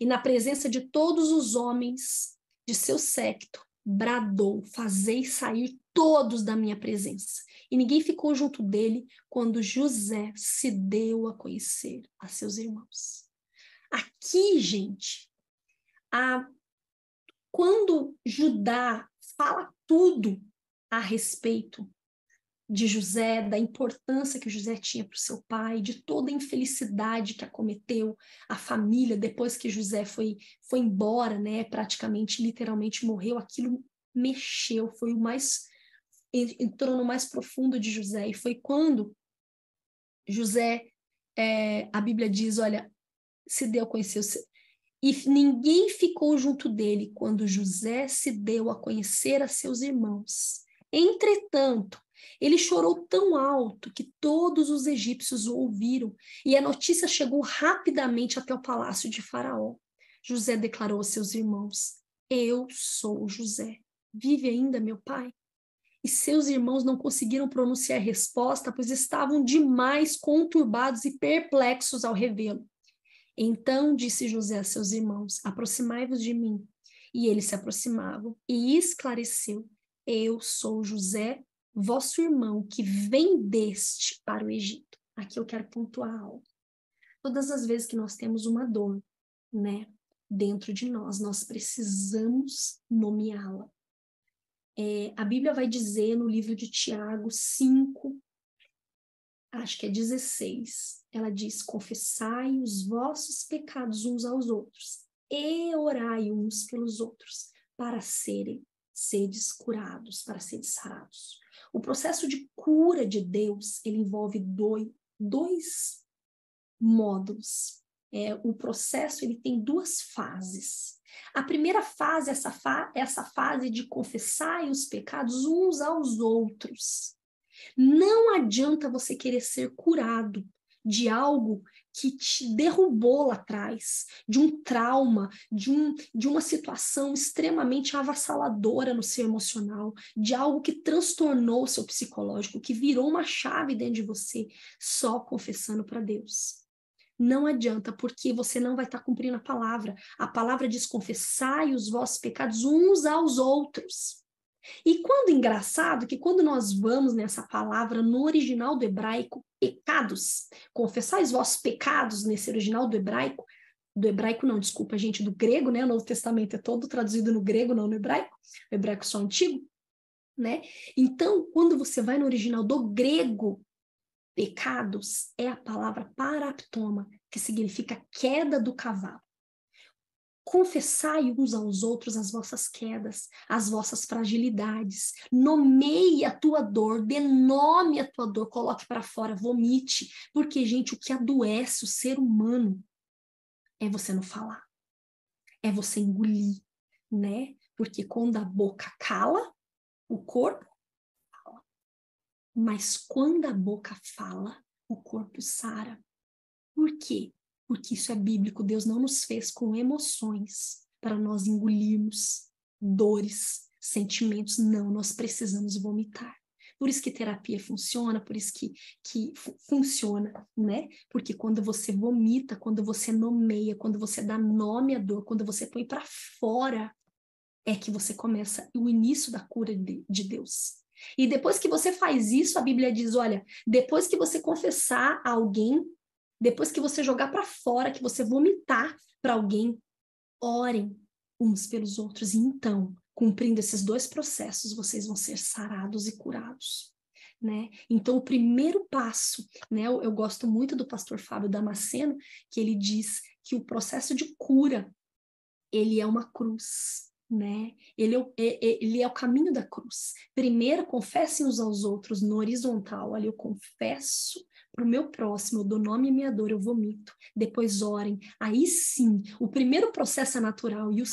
e na presença de todos os homens de seu séquito, bradou: fazei sair todos da minha presença. E ninguém ficou junto dele quando José se deu a conhecer a seus irmãos. Aqui, gente, quando Judá fala tudo a respeito de José, da importância que José tinha para o seu pai, de toda a infelicidade que acometeu a família depois que José foi embora, né? Praticamente, literalmente morreu. Aquilo mexeu, foi o mais, entrou no mais profundo de José. E foi quando José, a Bíblia diz, olha, se deu a conhecer e ninguém ficou junto dele quando José se deu a conhecer a seus irmãos. Entretanto, ele chorou tão alto que todos os egípcios o ouviram, e a notícia chegou rapidamente até o palácio de Faraó. José declarou a seus irmãos: eu sou José. Vive ainda meu pai? E seus irmãos não conseguiram pronunciar resposta, pois estavam demais conturbados e perplexos ao revê-lo. Então disse José a seus irmãos: aproximai-vos de mim. E eles se aproximavam, e esclareceu: eu sou José, vosso irmão, que vendeste para o Egito. Aqui eu quero pontuar algo. Todas as vezes que nós temos uma dor, né, dentro de nós, nós precisamos nomeá-la. A Bíblia vai dizer no livro de Tiago 5, acho que é 16, ela diz: confessai os vossos pecados uns aos outros e orai uns pelos outros para sedes curados, para seres sarados. O processo de cura de Deus, ele envolve dois módulos. O processo, ele tem duas fases. A primeira fase, essa fase de confessar os pecados uns aos outros. Não adianta você querer ser curado de algo que te derrubou lá atrás, de um trauma, de uma situação extremamente avassaladora no seu emocional, de algo que transtornou o seu psicológico, que virou uma chave dentro de você, só confessando para Deus. Não adianta, porque você não vai estar cumprindo a palavra. A palavra diz: confessai os vossos pecados uns aos outros. E quando engraçado que quando nós vamos nessa palavra no original do hebraico, pecados, confessai os vossos pecados nesse original do hebraico não, desculpa, gente, do grego, né? O Novo Testamento é todo traduzido no grego, não no hebraico. O hebraico só antigo, né? Então, quando você vai no original do grego, pecados é a palavra paraptoma, que significa queda do cavalo. Confessai uns aos outros as vossas quedas, as vossas fragilidades. Nomeie a tua dor, dê nome à tua dor, coloque para fora, vomite. Porque, gente, o que adoece o ser humano é você não falar, é você engolir, né? Porque quando a boca cala, o corpo fala. Mas quando a boca fala, o corpo sara. Por quê? Porque isso é bíblico. Deus não nos fez com emoções para nós engolirmos dores, sentimentos. Não, nós precisamos vomitar. Por isso que terapia funciona, por isso que funciona, né? Porque quando você vomita, quando você nomeia, quando você dá nome à dor, quando você põe para fora, é que você começa o início da cura de Deus. E depois que você faz isso, a Bíblia diz, olha, depois que você confessar a alguém, depois que você jogar para fora, que você vomitar para alguém, orem uns pelos outros. E então, cumprindo esses dois processos, vocês vão ser sarados e curados, né? Então, o primeiro passo, né? Eu gosto muito do pastor Fábio Damasceno, que ele diz que o processo de cura, ele é uma cruz, né? Ele é o caminho da cruz. Primeiro, confessem uns aos outros no horizontal. Olha, eu confesso para o meu próximo, eu dou nome à minha dor, eu vomito. Depois orem. Aí sim, o primeiro processo é natural e a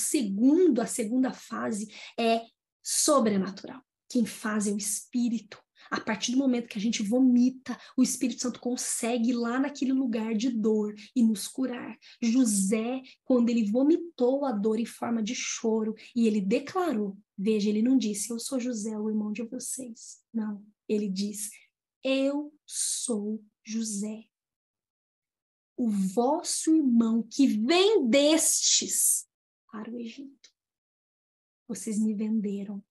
segunda fase é sobrenatural. Quem faz é o Espírito. A partir do momento que a gente vomita, o Espírito Santo consegue ir lá naquele lugar de dor e nos curar. José, quando ele vomitou a dor em forma de choro, e ele declarou, veja, ele não disse, eu sou José, o irmão de vocês. Não, ele diz, eu sou José, o vosso irmão que vendestes para o Egito. Vocês me venderam.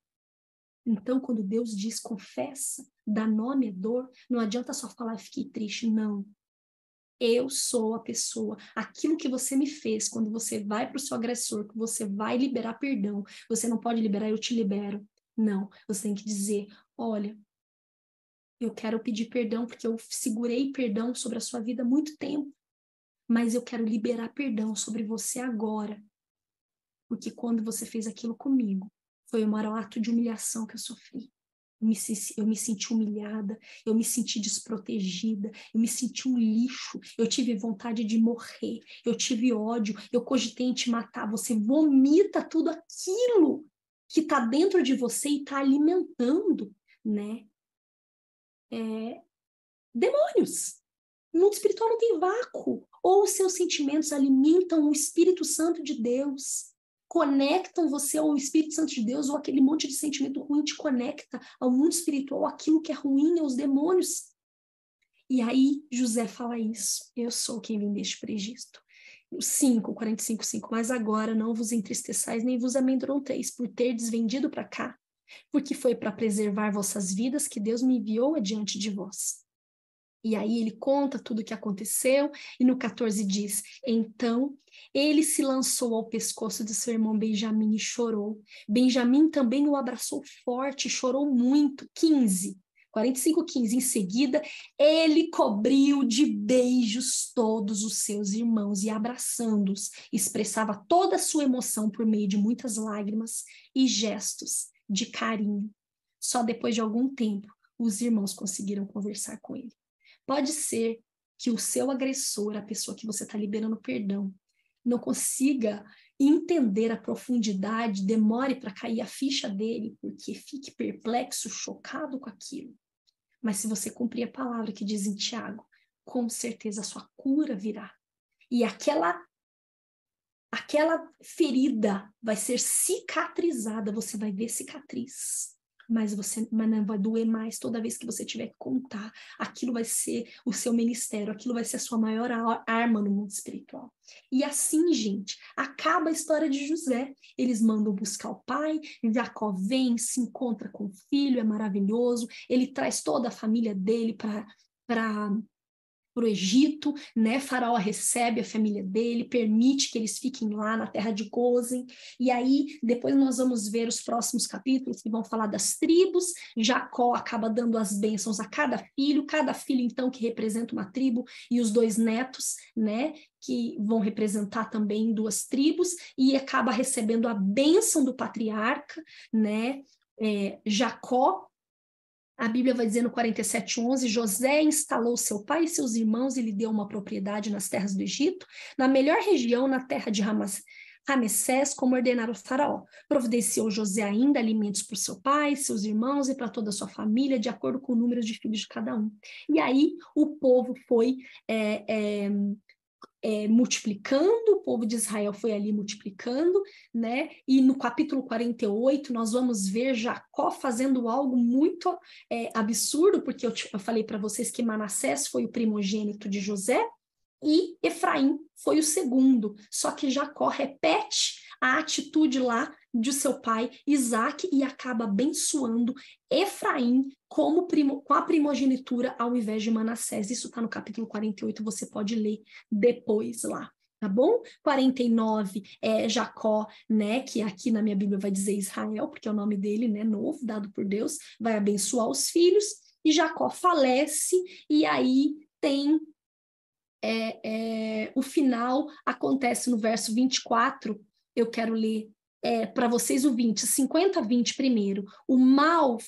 Então, quando Deus diz confessa, dá nome à dor, não adianta só falar fiquei triste, não. Eu sou a pessoa, aquilo que você me fez, quando você vai para o seu agressor, que você vai liberar perdão, você não pode liberar, eu te libero. Não, você tem que dizer, olha, eu quero pedir perdão porque eu segurei perdão sobre a sua vida há muito tempo, mas eu quero liberar perdão sobre você agora, porque quando você fez aquilo comigo, foi o maior ato de humilhação que eu sofri. Eu me senti humilhada, eu me senti desprotegida, eu me senti um lixo, eu tive vontade de morrer, eu tive ódio, eu cogitei em te matar. Você vomita tudo aquilo que está dentro de você e está alimentando, né? Demônios. O mundo espiritual não tem vácuo. Ou os seus sentimentos alimentam o Espírito Santo de Deus, conectam você ao Espírito Santo de Deus, ou aquele monte de sentimento ruim te conecta ao mundo espiritual, aquilo que é ruim, aos demônios. E aí José fala isso, eu sou quem vendeste para o Egito. 45:5, mas agora não vos entristeçais, nem vos amedronteis por terdes vendido para cá, porque foi para preservar vossas vidas que Deus me enviou adiante de vós. E aí ele conta tudo o que aconteceu, e no 14 diz, então ele se lançou ao pescoço de seu irmão Benjamim e chorou. Benjamim também o abraçou forte e chorou muito. 45:15, em seguida ele cobriu de beijos todos os seus irmãos e abraçando-os, expressava toda a sua emoção por meio de muitas lágrimas e gestos de carinho. Só depois de algum tempo, os irmãos conseguiram conversar com ele. Pode ser que o seu agressor, a pessoa que você está liberando perdão, não consiga entender a profundidade, demore para cair a ficha dele, porque fique perplexo, chocado com aquilo. Mas se você cumprir a palavra que diz em Tiago, com certeza a sua cura virá. E aquela ferida vai ser cicatrizada, você vai ver cicatriz. Mas não vai doer mais toda vez que você tiver que contar. Aquilo vai ser o seu ministério, aquilo vai ser a sua maior arma no mundo espiritual. E assim, gente, acaba a história de José. Eles mandam buscar o pai, Jacó vem, se encontra com o filho, é maravilhoso. Ele traz toda a família dele para o Egito, né? Faraó recebe a família dele, permite que eles fiquem lá na terra de Gozem, e aí depois nós vamos ver os próximos capítulos que vão falar das tribos. Jacó acaba dando as bênçãos a cada filho então que representa uma tribo, e os 2 netos, né? Que vão representar também 2 tribos, e acaba recebendo a bênção do patriarca, né? Jacó. A Bíblia vai dizer no 47:11, José instalou seu pai e seus irmãos e lhe deu uma propriedade nas terras do Egito, na melhor região, na terra de Ramessés, como ordenara o faraó. Providenciou José ainda alimentos para o seu pai, seus irmãos e para toda a sua família, de acordo com o número de filhos de cada um. E aí o povo foi multiplicando, o povo de Israel foi ali multiplicando, né? E no capítulo 48 nós vamos ver Jacó fazendo algo muito absurdo, porque eu falei para vocês que Manassés foi o primogênito de José e Efraim foi o segundo, só que Jacó repete a atitude lá de seu pai Isaque e acaba abençoando Efraim com a primogenitura ao invés de Manassés. Isso está no capítulo 48, você pode ler depois lá, tá bom? 49 é Jacó, né, que aqui na minha Bíblia vai dizer Israel, porque é o nome dele, né, novo, dado por Deus, vai abençoar os filhos, e Jacó falece, e aí tem o final acontece no verso 24, eu quero ler para vocês o 20, 50-20 primeiro. O mal,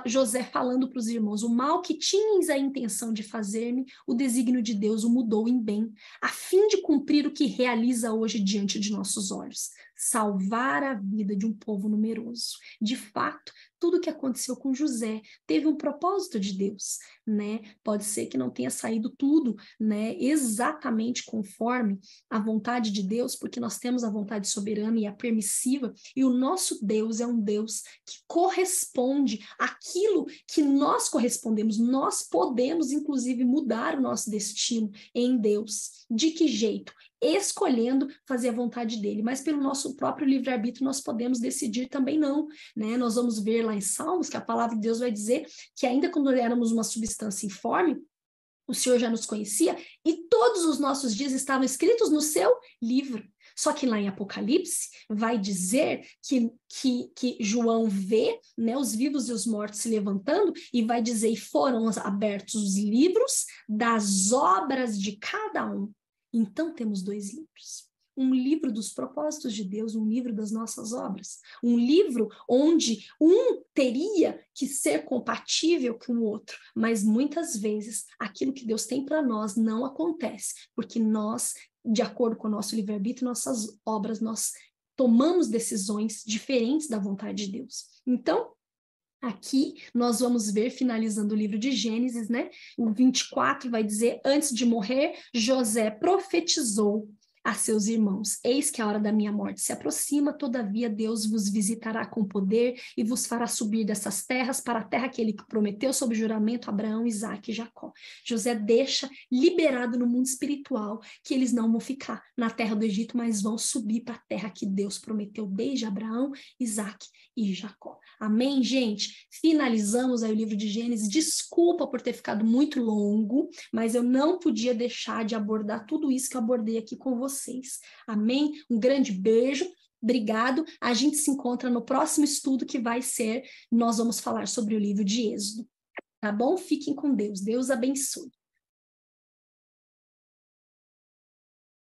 José falando para os irmãos, o mal que tinhas a intenção de fazer-me, o desígnio de Deus o mudou em bem, a fim de cumprir o que realiza hoje diante de nossos olhos. salvar a vida de um povo numeroso. De fato, tudo que aconteceu com José teve um propósito de Deus, né? Pode ser que não tenha saído tudo, né, exatamente conforme a vontade de Deus, porque nós temos a vontade soberana e a permissiva, e o nosso Deus é um Deus que corresponde àquilo que nós correspondemos. Nós podemos, inclusive, mudar o nosso destino em Deus. De que jeito? Escolhendo fazer a vontade dele, mas pelo nosso próprio livre-arbítrio nós podemos decidir também não, né? Nós vamos ver lá em Salmos que a palavra de Deus vai dizer que ainda quando éramos uma substância informe, o Senhor já nos conhecia e todos os nossos dias estavam escritos no seu livro. Só que lá em Apocalipse vai dizer que João vê, né, os vivos e os mortos se levantando e vai dizer, e foram abertos os livros das obras de cada um. Então temos 2 livros. Um livro dos propósitos de Deus, um livro das nossas obras. Um livro onde um teria que ser compatível com o outro, mas muitas vezes aquilo que Deus tem para nós não acontece, porque nós, de acordo com o nosso livre-arbítrio, nossas obras, nós tomamos decisões diferentes da vontade de Deus. Então, aqui nós vamos ver, finalizando o livro de Gênesis, né? O 24 vai dizer, antes de morrer, José profetizou a seus irmãos, eis que a hora da minha morte se aproxima, todavia Deus vos visitará com poder e vos fará subir dessas terras para a terra que ele prometeu sob juramento a Abraão, Isaque e Jacó. José deixa liberado no mundo espiritual que eles não vão ficar na terra do Egito, mas vão subir para a terra que Deus prometeu desde Abraão, Isaque e Jacó. Amém, gente? Finalizamos aí o livro de Gênesis. Desculpa por ter ficado muito longo, mas eu não podia deixar de abordar tudo isso que eu abordei aqui com vocês. Amém? Um grande beijo. Obrigado. A gente se encontra no próximo estudo que vai ser, nós vamos falar sobre o livro de Êxodo. Tá bom? Fiquem com Deus. Deus abençoe.